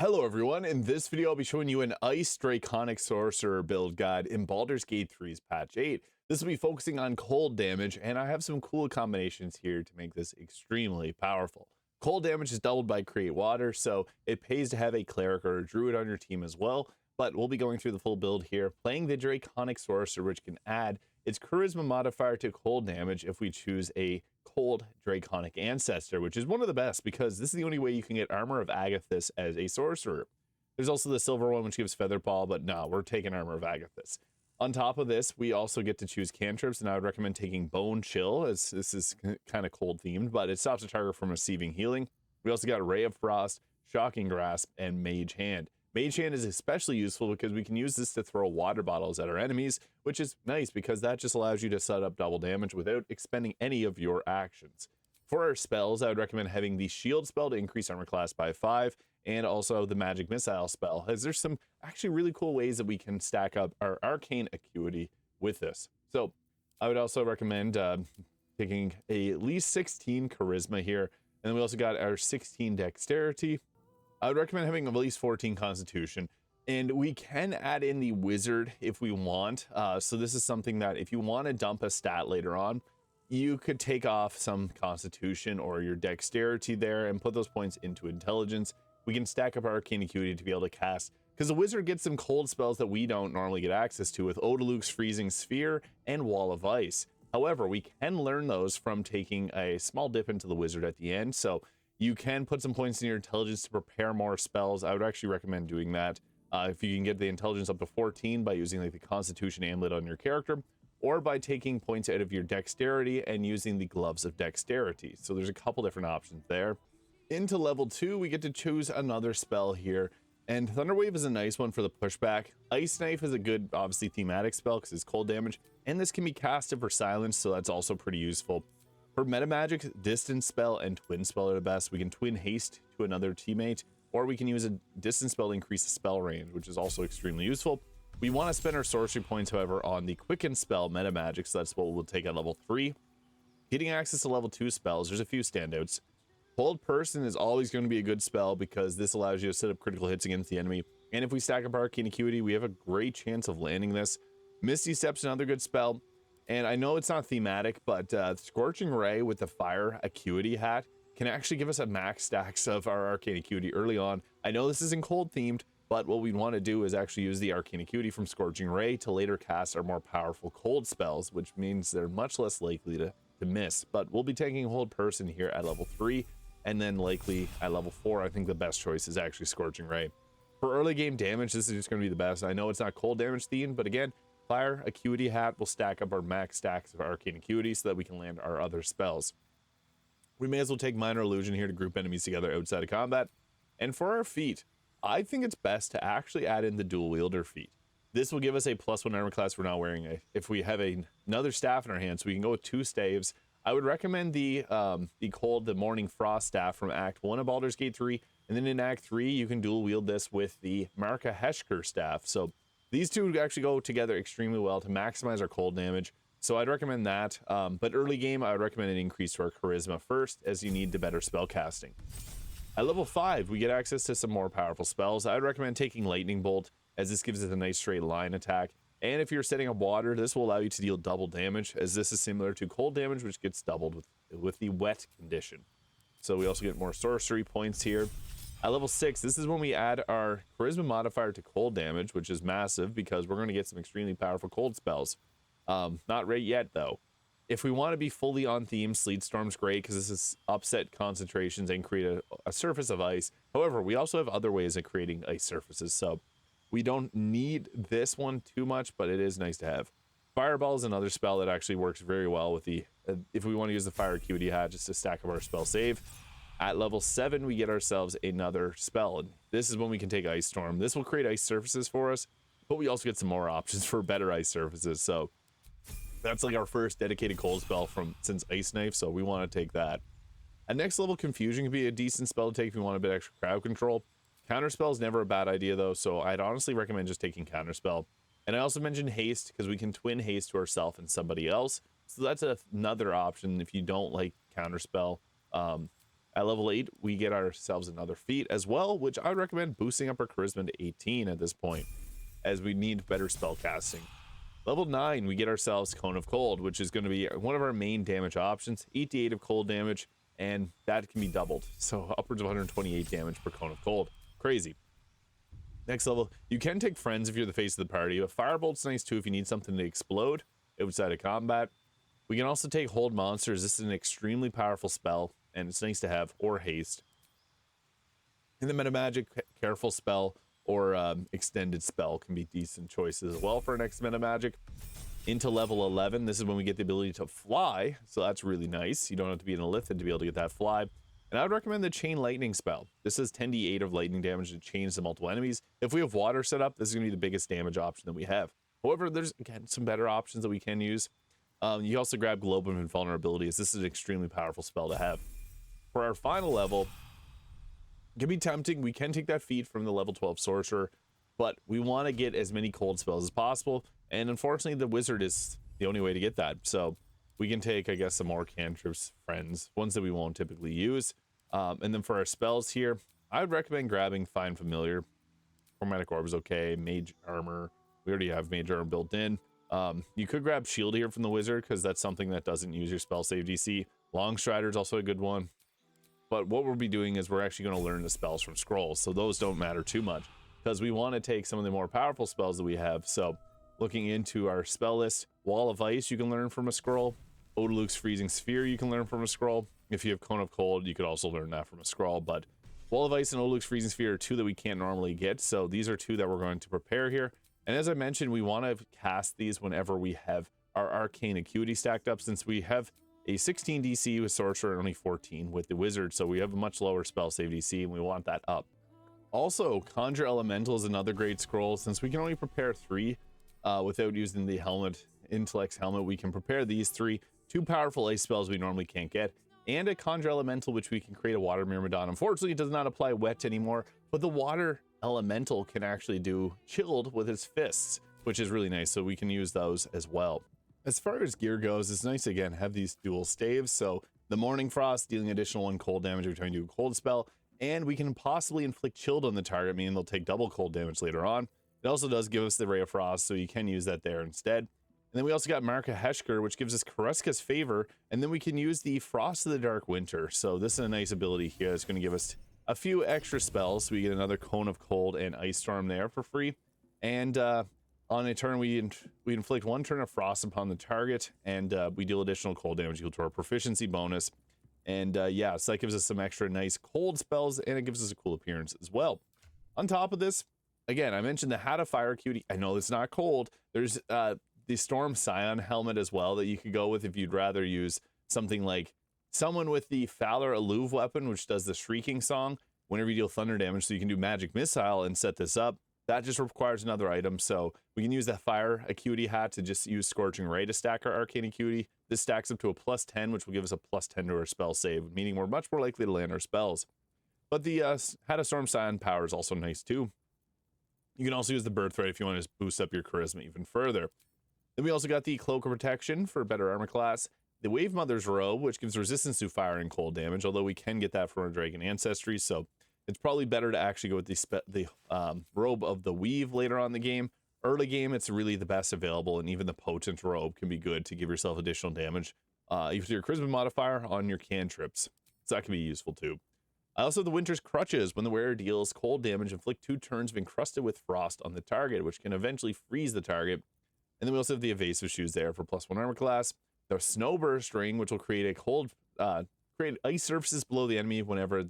Hello everyone, in this video I'll be showing you an Ice Draconic Sorcerer build guide in Baldur's Gate 3's patch 8. This will be focusing on cold damage, and I have some cool combinations here to make this extremely powerful. Cold damage is doubled by Create Water, so it pays to have a Cleric or a Druid on your team as well, but we'll be going through the full build here, playing the Draconic Sorcerer, which can add its Charisma modifier to cold damage if we choose a Cold Draconic Ancestor, which is one of the best because this is the only way you can get Armor of Agathys as a sorcerer. There's also the silver one, which gives Featherpaw, but no, we're taking Armor of Agathys. On top of this, we also get to choose cantrips, and I would recommend taking Bone Chill, as this is kind of cold themed, but it stops the target from receiving healing. We also got Ray of Frost, Shocking Grasp, and Mage Hand. Mage Hand is especially useful because we can use this to throw water bottles at our enemies, which is nice because that just allows you to set up double damage without expending any of your actions. For our spells, I would recommend having the Shield spell to increase armor class by 5, and also the Magic Missile spell, as there's some actually really cool ways that we can stack up our Arcane Acuity with this. So I would also recommend taking at least 16 Charisma here, and then we also got our 16 Dexterity. I would recommend having at least 14 Constitution, and we can add in the Wizard if we want. So this is something that if you want to dump a stat later on, you could take off some Constitution or your Dexterity there and put those points into Intelligence. We can stack up our Arcane Acuity to be able to cast, because the Wizard gets some cold spells that we don't normally get access to with Otilukes, Freezing Sphere, and Wall of Ice. However, we can learn those from taking a small dip into the Wizard at the end, so you can put some points in your intelligence to prepare more spells. I would actually recommend doing that if you can get the intelligence up to 14 by using like the Constitution amulet on your character, or by taking points out of your dexterity and using the Gloves of Dexterity. So there's a couple different options there. Into level 2, we get to choose another spell here, and Thunderwave is a nice one for the pushback. Ice Knife is a good, obviously, thematic spell because it's cold damage, and this can be casted for silence, so that's also pretty useful. For meta magic, Distance Spell and Twin Spell are the best. We can Twin Haste to another teammate, or we can use a Distance Spell to increase the spell range, which is also extremely useful. We want to spend our sorcery points, however, on the Quicken Spell meta magic, so that's what we'll take at level 3. Getting access to level 2 spells, there's a few standouts. Hold Person is always going to be a good spell because this allows you to set up critical hits against the enemy, and if we stack up Arcane Acuity, we have a great chance of landing this. Misty Step's another good spell. And I know it's not thematic, but Scorching Ray with the Fire Acuity hat can actually give us a max stacks of our Arcane Acuity early on. I know this isn't cold themed, but what we want to do is actually use the Arcane Acuity from Scorching Ray to later cast our more powerful cold spells, which means they're much less likely to miss. But we'll be taking Hold Person here at level 3, and then likely at level 4, I think the best choice is actually Scorching Ray. For early game damage, this is just going to be the best. I know it's not cold damage themed, but again, Fire Acuity hat will stack up our max stacks of Arcane Acuity so that we can land our other spells. We may as well take Minor Illusion here to group enemies together outside of combat. And for our feat, I think it's best to actually add in the Dual Wielder feat. This will give us a +1 armor class we're not wearing. If we have another staff in our hand, so we can go with 2 staves. I would recommend the Morning Frost staff from Act 1 of Baldur's Gate 3, and then in Act 3 you can dual wield this with the Marka Heshker staff. So these two actually go together extremely well to maximize our cold damage, so I'd recommend that. But early game, I would recommend an increase to our Charisma first, as you need the better spell casting. At level 5, we get access to some more powerful spells. I would recommend taking Lightning Bolt, as this gives us a nice straight line attack. And if you're setting up water, this will allow you to deal double damage, as this is similar to cold damage, which gets doubled with the wet condition. So we also get more sorcery points here. At level 6, this is when we add our Charisma modifier to cold damage, which is massive because we're going to get some extremely powerful cold spells. Not right yet, though. If we want to be fully on theme, Sleet Storm's great because this is upset concentrations and create a surface of ice. However, we also have other ways of creating ice surfaces, so we don't need this one too much, but it is nice to have. Fireball is another spell that actually works very well with the, if we want to use the Fire Acuity hat just to stack up our spell save. At level 7, we get ourselves another spell, and this is when we can take Ice Storm. This will create ice surfaces for us, but we also get some more options for better ice surfaces, so that's like our first dedicated cold spell since Ice Knife, so we want to take that. At next level, Confusion can be a decent spell to take if you want a bit extra crowd control. Counterspell is never a bad idea, though, so I'd honestly recommend just taking Counterspell. And I also mentioned Haste, because we can twin Haste to ourselves and somebody else, so that's another option if you don't like Counterspell. At level 8, we get ourselves another feat as well, which I would recommend boosting up our charisma to 18 at this point, as we need better spell casting. Level 9, we get ourselves Cone of Cold, which is going to be one of our main damage options, 88 of cold damage, and that can be doubled. So upwards of 128 damage per Cone of Cold. Crazy. Next level, you can take friends if you're the face of the party, but Firebolt's nice too if you need something to explode outside of combat. We can also take Hold Monsters. This is an extremely powerful spell, and it's nice to have, or Haste. In the meta magic, Careful spell or Extended spell can be decent choices as well for our next meta magic. Into level 11, this is when we get the ability to fly, so that's really nice. You don't have to be in a Lithin to be able to get that fly. And I would recommend the Chain Lightning spell. This is 10d8 of lightning damage to chains to multiple enemies. If we have water set up, this is going to be the biggest damage option that we have. However, there's, again, some better options that we can use. You also grab Globe of Invulnerability, as this is an extremely powerful spell to have. For our final level, it can be tempting. We can take that feat from the level 12 Sorcerer, but we want to get as many cold spells as possible. And unfortunately, the Wizard is the only way to get that. So we can take, I guess, some more cantrips, friends, ones that we won't typically use. And then for our spells here, I would recommend grabbing Find Familiar. Chromatic Orb is okay. Mage Armor. We already have Mage Armor built in. You could grab Shield here from the Wizard, because that's something that doesn't use your spell save DC. Long Strider is also a good one. But what we'll be doing is we're actually going to learn the spells from scrolls. So those don't matter too much, because we want to take some of the more powerful spells that we have. So looking into our spell list, Wall of Ice you can learn from a scroll. Otilukes Freezing Sphere you can learn from a scroll. If you have Cone of Cold, you could also learn that from a scroll. But Wall of Ice and Otilukes Freezing Sphere are two that we can't normally get. So these are two that we're going to prepare here. And as I mentioned, we want to cast these whenever we have our Arcane Acuity stacked up, since we have a 16 DC with Sorcerer and only 14 with the Wizard. So we have a much lower spell save DC, and we want that up. Also, Conjure Elemental is another great scroll. Since we can only prepare 3 without using the helmet, Intellect's helmet, we can prepare these 3. 2 powerful ice spells we normally can't get, and a Conjure Elemental, which we can create a Water Myrmidon. Unfortunately, it does not apply wet anymore, but the Water Elemental can actually do Chilled with its fists, which is really nice, so we can use those as well. As far as gear goes, it's nice to, again, have these dual staves. So the Morning Frost, dealing additional 1 cold damage every time you do a cold spell, and we can possibly inflict Chilled on the target, meaning they'll take double cold damage later on. It also does give us the Ray of Frost, so you can use that there instead. And then we also got Marka Heshker, which gives us Kareska's Favor, and then we can use the Frost of the Dark Winter. So this is a nice ability here that's going to give us a few extra spells. So we get another Cone of Cold and Ice Storm there for free. And on a turn, we inflict 1 turn of Frost upon the target, and we deal additional cold damage equal to our proficiency bonus. And yeah, so that gives us some extra nice cold spells, and it gives us a cool appearance as well. On top of this, again, I mentioned the Hat of Fire Acuity. I know it's not cold. There's the Storm Scion helmet as well that you could go with if you'd rather use something like someone with the Fowler Alluve weapon, which does the Shrieking Song whenever you deal thunder damage, so you can do Magic Missile and set this up. That just requires another item, so we can use that Fire Acuity hat to just use Scorching Ray to stack our Arcane Acuity. This stacks up to a +10, which will give us a +10 to our spell save, meaning we're much more likely to land our spells. But the Hat of Storm Scion power is also nice too. You can also use the Birthright if you want to boost up your charisma even further. Then we also got the Cloak of Protection for better armor class. The Wave Mother's Robe, which gives resistance to fire and cold damage, although we can get that from our Dragon Ancestry, so it's probably better to actually go with the Robe of the Weave later on in the game. Early game, it's really the best available, and even the Potent Robe can be good to give yourself additional damage with your Charisma modifier on your cantrips, so that can be useful too. Also, the Winter's Crutches. When the wearer deals cold damage, inflict 2 turns of Encrusted with Frost on the target, which can eventually freeze the target. And then we also have the Evasive Shoes there for +1 armor class. The Snowburst Ring, which will create create ice surfaces below the enemy whenever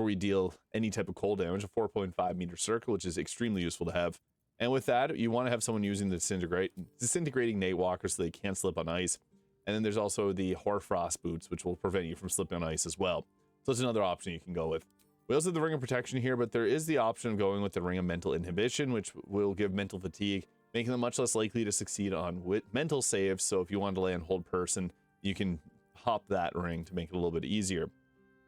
we deal any type of cold damage. A 4.5 meter circle, which is extremely useful to have. And with that, you want to have someone using the Disintegrating Nightwalker so they can't slip on ice. And then there's also the Hoarfrost Boots, which will prevent you from slipping on ice as well. So it's another option you can go with. We also have the Ring of Protection here, but there is the option of going with the Ring of Mental Inhibition, which will give mental fatigue, making them much less likely to succeed on mental saves. So if you want to land Hold Person, you can hop that ring to make it a little bit easier.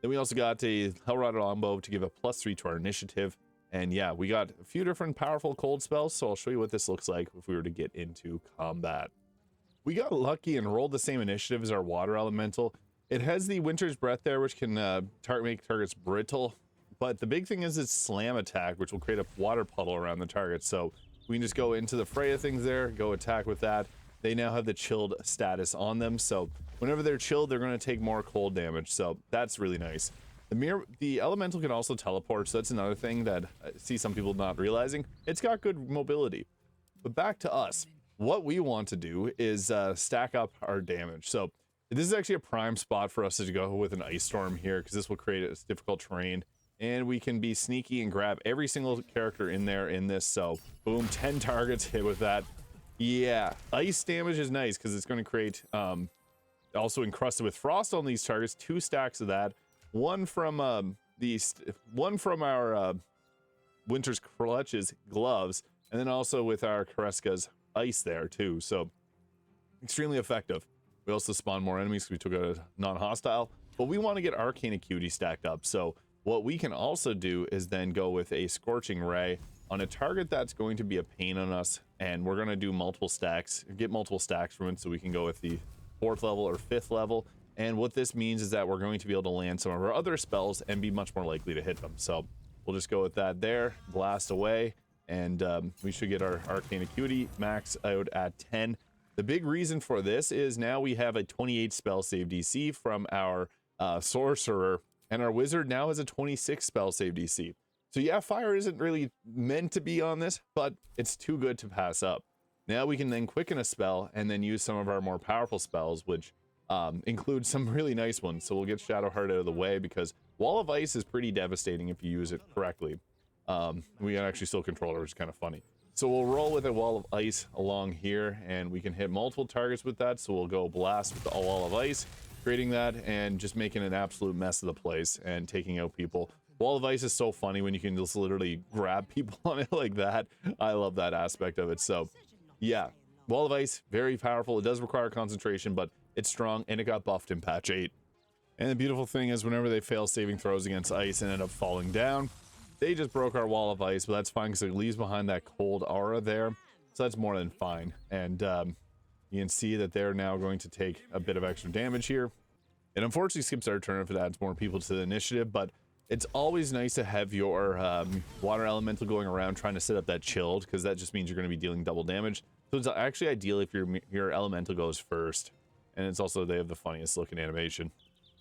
Then we also got a Hellrod Longbow to give a +3 to our initiative. And yeah, we got a few different powerful cold spells, so I'll show you what this looks like if we were to get into combat. We got lucky and rolled the same initiative as our Water Elemental, It has the Winter's Breath there, which can make targets brittle. But the big thing is its slam attack, which will create a water puddle around the target. So we can just go into the fray of things there, go attack with that. They now have the chilled status on them. So whenever they're chilled, they're going to take more cold damage. So that's really nice. The elemental can also teleport. So that's another thing that I see some people not realizing. It's got good mobility. But back to us. What we want to do is stack up our damage. So this is actually a prime spot for us to go with an ice storm here, because this will create a difficult terrain. And we can be sneaky and grab every single character in there in this. So boom, 10 targets hit with that. Yeah, ice damage is nice because it's going to create also encrusted with frost on these targets. 2 stacks of that. One from our Winter's Clutches gloves, and then also with our Kareska's ice there too. So extremely effective. We also spawn more enemies because we took a non-hostile, but we want to get Arcane Acuity stacked up. So what we can also do is then go with a Scorching Ray on a target that's going to be a pain on us, and we're going to do multiple stacks, get multiple stacks from it, so we can go with the 4th level or 5th level. And what this means is that we're going to be able to land some of our other spells and be much more likely to hit them. So we'll just go with that there, blast away, and we should get our Arcane Acuity max out at 10. The big reason for this is now we have a 28 spell save DC from our Sorcerer, and our Wizard now has a 26 spell save DC. So yeah, fire isn't really meant to be on this, but it's too good to pass up. Now we can then quicken a spell and then use some of our more powerful spells, which include some really nice ones. So we'll get Shadowheart out of the way, because Wall of Ice is pretty devastating if you use it correctly. We can actually still control it, which is kind of funny. So we'll roll with a Wall of Ice along here, and we can hit multiple targets with that. So we'll go blast with the Wall of Ice, creating that and just making an absolute mess of the place and taking out people. Wall of Ice is so funny when you can just literally grab people on it like that. I love that aspect of it. So yeah, Wall of Ice, very powerful. It does require concentration, but it's strong, and it got buffed in patch 8. And the beautiful thing is, whenever they fail saving throws against ice and end up falling down, they just broke our Wall of Ice, but that's fine because it leaves behind that cold aura there. So that's more than fine. And you can see that they're now going to take a bit of extra damage here. It unfortunately skips our turn if it adds more people to the initiative, but it's always nice to have your water elemental going around trying to set up that chilled, because that just means you're going to be dealing double damage. So it's actually ideal if your elemental goes first. And it's also, they have the funniest looking animation.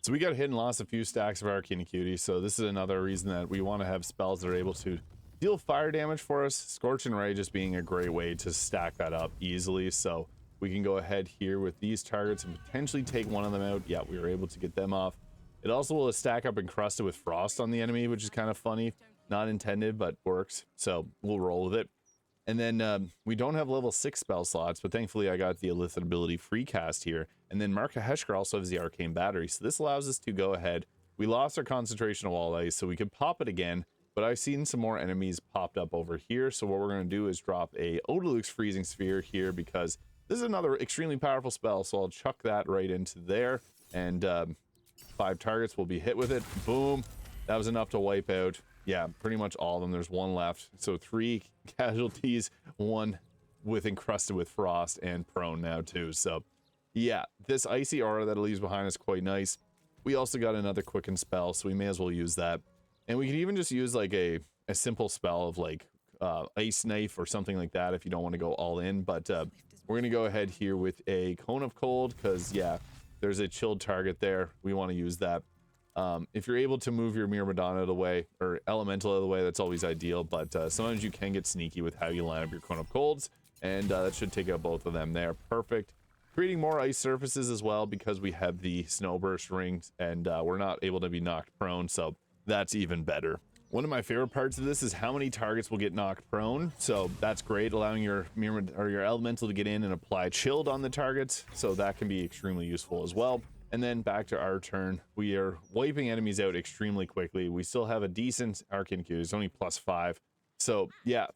So we got hit and lost a few stacks of Arcane Acuity, so this is another reason that we want to have spells that are able to deal fire damage for us. Scorching Ray just being a great way to stack that up easily. So we can go ahead here with these targets and potentially take one of them out. Yeah, we were able to get them off. It also will stack up encrusted with frost on the enemy, which is kind of funny. Not intended, but works. So we'll roll with it. And then we don't have level 6 spell slots, but thankfully I got the Illithid ability free cast here. And then Marka Heshkar also has the Arcane Battery, so this allows us to go ahead. We lost our concentration of Wall Ice, so we could pop it again, but I've seen some more enemies popped up over here. So what we're going to do is drop a Otilukes Freezing Sphere here, because this is another extremely powerful spell. So I'll chuck that right into there, and 5 targets will be hit with it. Boom. That was enough to wipe out, yeah, pretty much all of them. There's 1 left. So 3 casualties, 1 with encrusted with frost and prone now too. So yeah, this icy aura that it leaves behind is quite nice. We also got another quicken spell, so we may as well use that. And we can even just use like a simple spell of like ice knife or something like that if you don't want to go all in. But we're gonna go ahead here with a Cone of Cold, because yeah, there's a chilled target there. We want to use that. If you're able to move your Myrmidon out of the way, or Elemental out of the way, that's always ideal, but sometimes you can get sneaky with how you line up your Cone of Colds, and that should take out both of them there. Perfect. Creating more ice surfaces as well, because we have the Snowburst rings, and we're not able to be knocked prone, so that's even better. One of my favorite parts of this is how many targets will get knocked prone, so that's great, allowing your Elemental to get in and apply chilled on the targets, so that can be extremely useful as well. And then back to our turn, we are wiping enemies out extremely quickly. We still have a decent Arcane Acuity, it's only +5. So yeah,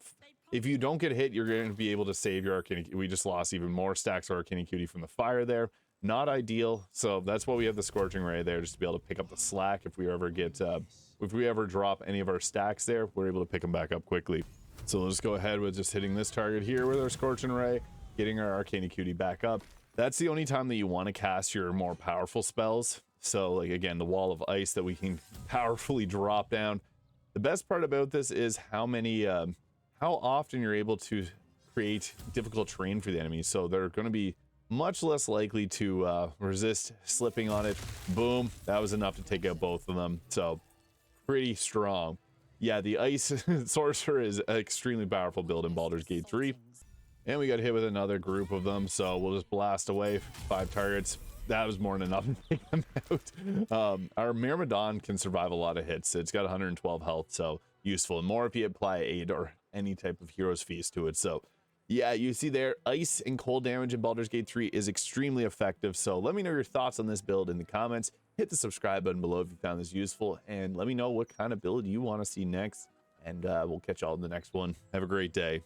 if you don't get hit, you're going to be able to save your Arcane Acuity. We just lost even more stacks of Arcane Acuity from the fire there. Not ideal, so that's why we have the Scorching Ray there, just to be able to pick up the slack if we ever drop any of our stacks there, we're able to pick them back up quickly. So let's go ahead with just hitting this target here with our Scorching Ray, getting our Arcane Acuity back up. That's the only time that you want to cast your more powerful spells. So like again, the wall of ice that we can powerfully drop down. The best part about this is how often you're able to create difficult terrain for the enemy. So they're going to be much less likely to resist slipping on it. Boom, that was enough to take out both of them. So pretty strong. Yeah, the ice sorcerer is an extremely powerful build in Baldur's Gate 3. And we got hit with another group of them, so we'll just blast away 5 targets. That was more than enough to take them out. Our Myrmidon can survive a lot of hits. It's got 112 health, so useful. And more if you apply aid or any type of Hero's Feast to it. So yeah, you see there, ice and cold damage in Baldur's Gate 3 is extremely effective. So let me know your thoughts on this build in the comments. Hit the subscribe button below if you found this useful, and let me know what kind of build you want to see next. And we'll catch y'all in the next one. Have a great day.